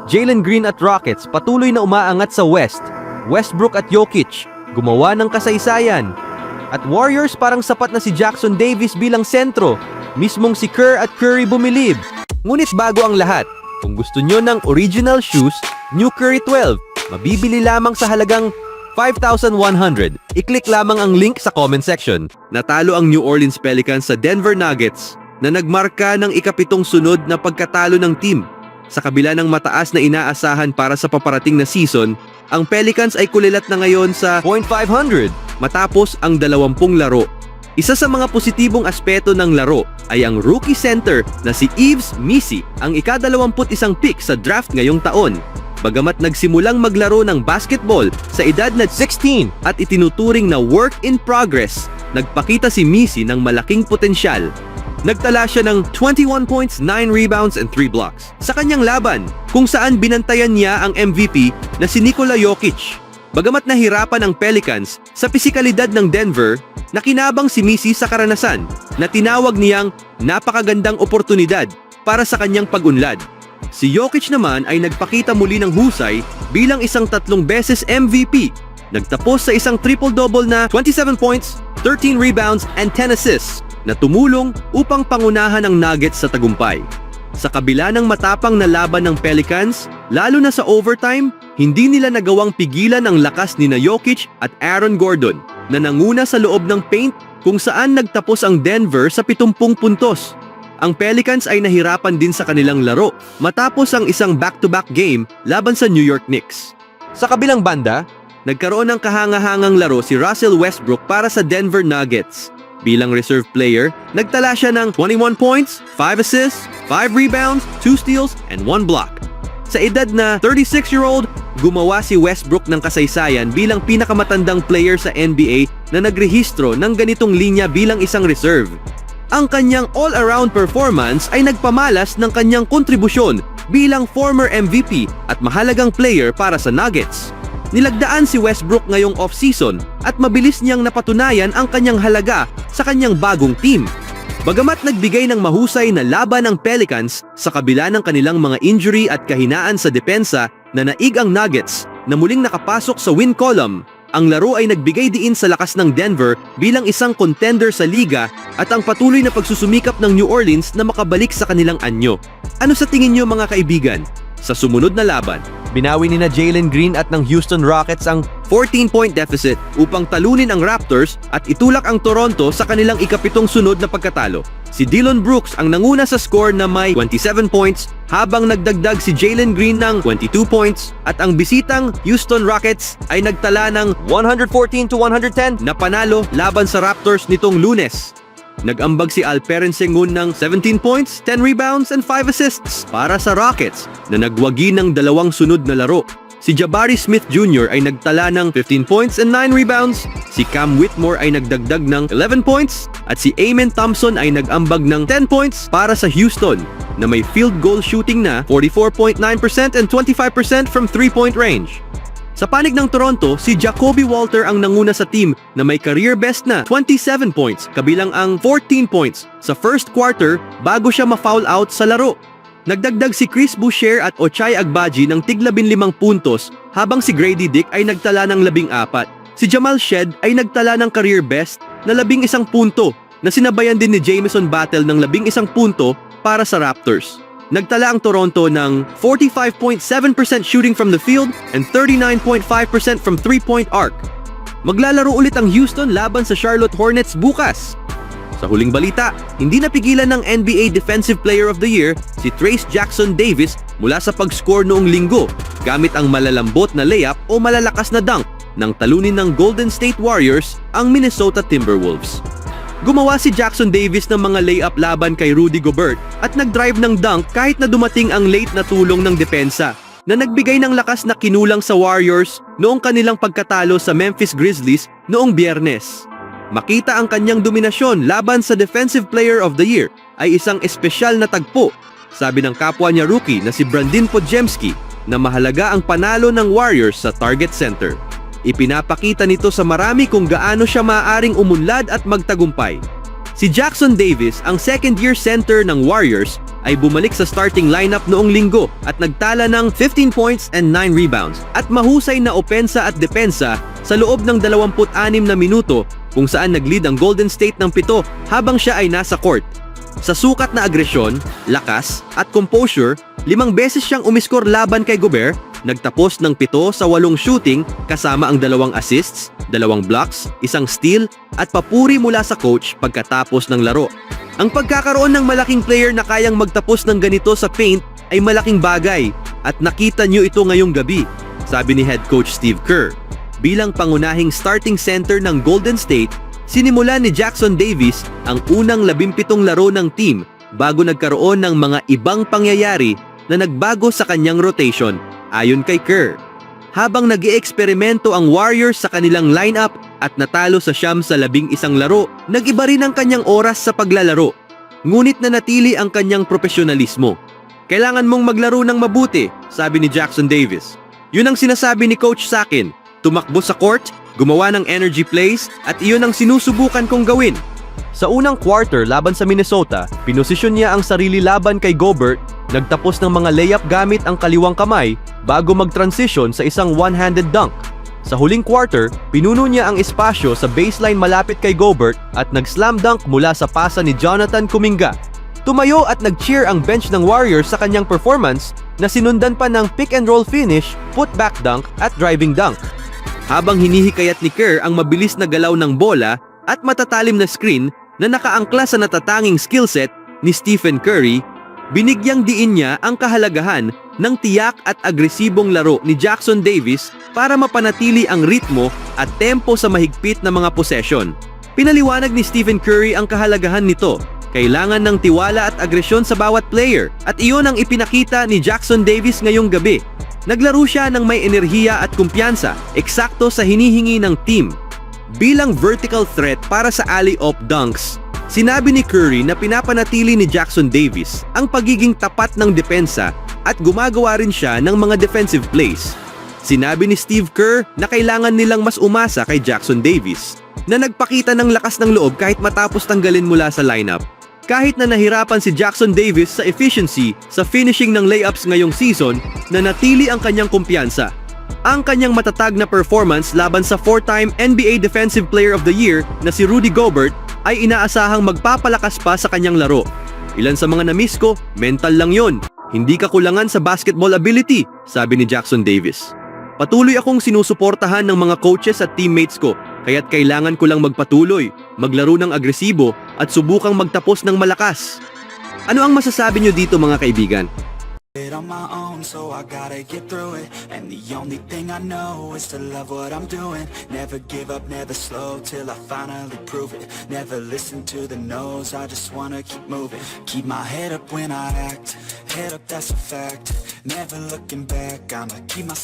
Jalen Green at Rockets patuloy na umaangat sa West. Westbrook at Jokic gumawa ng kasaysayan. At Warriors parang sapat na si Jackson Davis bilang sentro. Mismong si Kerr at Curry bumilib. Ngunit bago ang lahat, kung gusto nyo ng original shoes, New Curry 12, mabibili lamang sa halagang 5,100. I-click lamang ang link sa comment section. Natalo ang New Orleans Pelicans sa Denver Nuggets na nagmarka ng ikapitong sunod na pagkatalo ng team. Sa kabila ng mataas na inaasahan para sa paparating na season, ang Pelicans ay kulilat na ngayon sa 0.500 matapos ang 20 laro. Isa sa mga positibong aspeto ng laro ay ang rookie center na si Yves Missi, ang ika-21 pick sa draft ngayong taon. Bagamat nagsimulang maglaro ng basketball sa edad na 16 at itinuturing na work in progress, nagpakita si Missi ng malaking potensyal. Nagtala siya ng 21 points, 9 rebounds, and 3 blocks sa kanyang laban, kung saan binantayan niya ang MVP na si Nikola Jokic. Bagamat nahirapan ang Pelicans sa pisikalidad ng Denver, nakinabang si Missi sa karanasan na tinawag niyang napakagandang oportunidad para sa kanyang pag-unlad. Si Jokic naman ay nagpakita muli ng husay bilang isang 3 beses MVP. Nagtapos sa isang triple-double na 27 points, 13 rebounds, and 10 assists na tumulong upang pangunahan ang Nuggets sa tagumpay. Sa kabila ng matapang na laban ng Pelicans, lalo na sa overtime, hindi nila nagawang pigilan ang lakas ni Jokic at Aaron Gordon na nanguna sa loob ng paint, kung saan nagtapos ang Denver sa 70 puntos. Ang Pelicans ay nahirapan din sa kanilang laro matapos ang isang back-to-back game laban sa New York Knicks. Sa kabilang banda, nagkaroon ng kahangahangang laro si Russell Westbrook para sa Denver Nuggets. Bilang reserve player, nagtala siya ng 21 points, 5 assists, 5 rebounds, 2 steals, and 1 block. Sa edad na 36-year-old, gumawa si Westbrook ng kasaysayan bilang pinakamatandang player sa NBA na nagrehistro ng ganitong linya bilang isang reserve. Ang kanyang all-around performance ay nagpamalas ng kanyang kontribusyon bilang former MVP at mahalagang player para sa Nuggets. Nilagdaan si Westbrook ngayong off-season at mabilis niyang napatunayan ang kanyang halaga sa kanyang bagong team. Bagamat nagbigay ng mahusay na laban ang Pelicans sa kabila ng kanilang mga injury at kahinaan sa depensa na naig ang Nuggets na muling nakapasok sa win column, ang laro ay nagbigay diin sa lakas ng Denver bilang isang contender sa liga at ang patuloy na pagsusumikap ng New Orleans na makabalik sa kanilang anyo. Ano sa tingin niyo mga kaibigan? Sa sumunod na laban, binawi ni Jalen Green at ng Houston Rockets ang 14-point deficit upang talunin ang Raptors at itulak ang Toronto sa kanilang ikapitong sunod na pagkatalo. Si Dillon Brooks ang nanguna sa score na may 27 points habang nagdagdag si Jalen Green ng 22 points at ang bisitang Houston Rockets ay nagtala ng 114-110 na panalo laban sa Raptors nitong Lunes. Nag-ambag si Alperen Sengun ng 17 points, 10 rebounds, and 5 assists para sa Rockets na nagwagi ng 2 sunod na laro. Si Jabari Smith Jr. ay nagtala ng 15 points and 9 rebounds, si Cam Whitmore ay nagdagdag ng 11 points, at si Amen Thompson ay nag-ambag ng 10 points para sa Houston na may field goal shooting na 44.9% and 25% from 3-point range. Sa panig ng Toronto, si Jacoby Walter ang nanguna sa team na may career best na 27 points kabilang ang 14 points sa first quarter bago siya ma-foul out sa laro. Nagdagdag si Chris Boucher at Ochai Agbaji ng tig-15 puntos habang si Grady Dick ay nagtala ng 14. Si Jamal Shead ay nagtala ng career best na 11 punto na sinabayan din ni Jamison Battle ng 11 punto para sa Raptors. Nagtala ang Toronto ng 45.7% shooting from the field and 39.5% from 3-point arc. Maglalaro ulit ang Houston laban sa Charlotte Hornets bukas. Sa huling balita, hindi napigilan ng NBA Defensive Player of the Year si Trayce Jackson Davis mula sa pag-score noong linggo gamit ang malalambot na layup o malalakas na dunk nang talunin ng Golden State Warriors ang Minnesota Timberwolves. Gumawa si Jackson Davis ng mga layup laban kay Rudy Gobert at nag-drive ng dunk kahit na dumating ang late na tulong ng depensa na nagbigay ng lakas na kinulang sa Warriors noong kanilang pagkatalo sa Memphis Grizzlies noong Biyernes. Makita ang kanyang dominasyon laban sa Defensive Player of the Year ay isang espesyal na tagpo, sabi ng kapwa niya rookie na si Brandin Podziemski na mahalaga ang panalo ng Warriors sa Target Center. Ipinapakita nito sa marami kung gaano siya maaaring umunlad at magtagumpay. Si Jackson Davis, ang second-year center ng Warriors, ay bumalik sa starting lineup noong linggo at nagtala ng 15 points and 9 rebounds at mahusay na opensa at depensa sa loob ng 26 na minuto kung saan nag-lead ang Golden State ng 7 habang siya ay nasa court. Sa sukat na agresyon, lakas at composure, 5 beses siyang umiskor laban kay Gobert, nagtapos ng 7 sa 8 shooting kasama ang 2 assists, 2 blocks, 1 steal at papuri mula sa coach pagkatapos ng laro. Ang pagkakaroon ng malaking player na kayang magtapos ng ganito sa paint ay malaking bagay at nakita niyo ito ngayong gabi, sabi ni head coach Steve Kerr. Bilang pangunahing starting center ng Golden State, sinimula ni Jackson Davis ang unang 17 laro ng team bago nagkaroon ng mga ibang pangyayari na nagbago sa kanyang rotation, ayon kay Kerr. Habang nag-ieksperimento ang Warriors sa kanilang lineup at natalo sa 11 laro, nag-iba rin ang kanyang oras sa paglalaro. Ngunit nanatili ang kanyang profesionalismo. Kailangan mong maglaro ng mabuti, sabi ni Jackson Davis. Yun ang sinasabi ni coach sa akin. Tumakbo sa court, gumawa ng energy plays at iyon ang sinusubukan kong gawin. Sa unang quarter laban sa Minnesota, pinosisyon niya ang sarili laban kay Gobert, nagtapos ng mga layup gamit ang kaliwang kamay bago mag-transition sa isang one-handed dunk. Sa huling quarter, pinuno niya ang espasyo sa baseline malapit kay Gobert at nag-slam dunk mula sa pasa ni Jonathan Kuminga. Tumayo at nag-cheer ang bench ng Warriors sa kanyang performance na sinundan pa ng pick-and-roll finish, put-back dunk at driving dunk. Habang hinihikayat ni Kerr ang mabilis na galaw ng bola at matatalim na screen na nakaangkla sa natatanging skillset ni Stephen Curry, binigyang diin niya ang kahalagahan ng tiyak at agresibong laro ni Jackson Davis para mapanatili ang ritmo at tempo sa mahigpit na mga possession. Pinaliwanag ni Stephen Curry ang kahalagahan nito. Kailangan ng tiwala at agresyon sa bawat player at iyon ang ipinakita ni Jackson Davis ngayong gabi. Naglaro siya ng may enerhiya at kumpiyansa, eksakto sa hinihingi ng team. Bilang vertical threat para sa alley-oop dunks, sinabi ni Curry na pinapanatili ni Jackson Davis ang pagiging tapat ng depensa at gumagawa rin siya ng mga defensive plays. Sinabi ni Steve Kerr na kailangan nilang mas umasa kay Jackson Davis, na nagpakita ng lakas ng loob kahit matapos tanggalin mula sa lineup. Kahit na nahirapan si Jackson Davis sa efficiency sa finishing ng layups ngayong season, nanatili ang kanyang kumpiyansa. Ang kanyang matatag na performance laban sa 4-time NBA Defensive Player of the Year na si Rudy Gobert ay inaasahang magpapalakas pa sa kanyang laro. Ilan sa mga na-miss ko, mental lang yon. Hindi kakulangan sa basketball ability, sabi ni Jackson Davis. Patuloy akong sinusuportahan ng mga coaches at teammates ko, kaya't kailangan ko lang magpatuloy, maglaro ng agresibo at subukang magtapos ng malakas. Ano ang masasabi niyo dito mga kaibigan? On my own, so I gotta get through it. And the only thing I know is to love what I'm doing. Never give up, never slow, till I finally prove it. Never listen to the no's, I just wanna keep moving. Keep my head up when I act, head up, that's a fact. Never looking back, I'ma keep my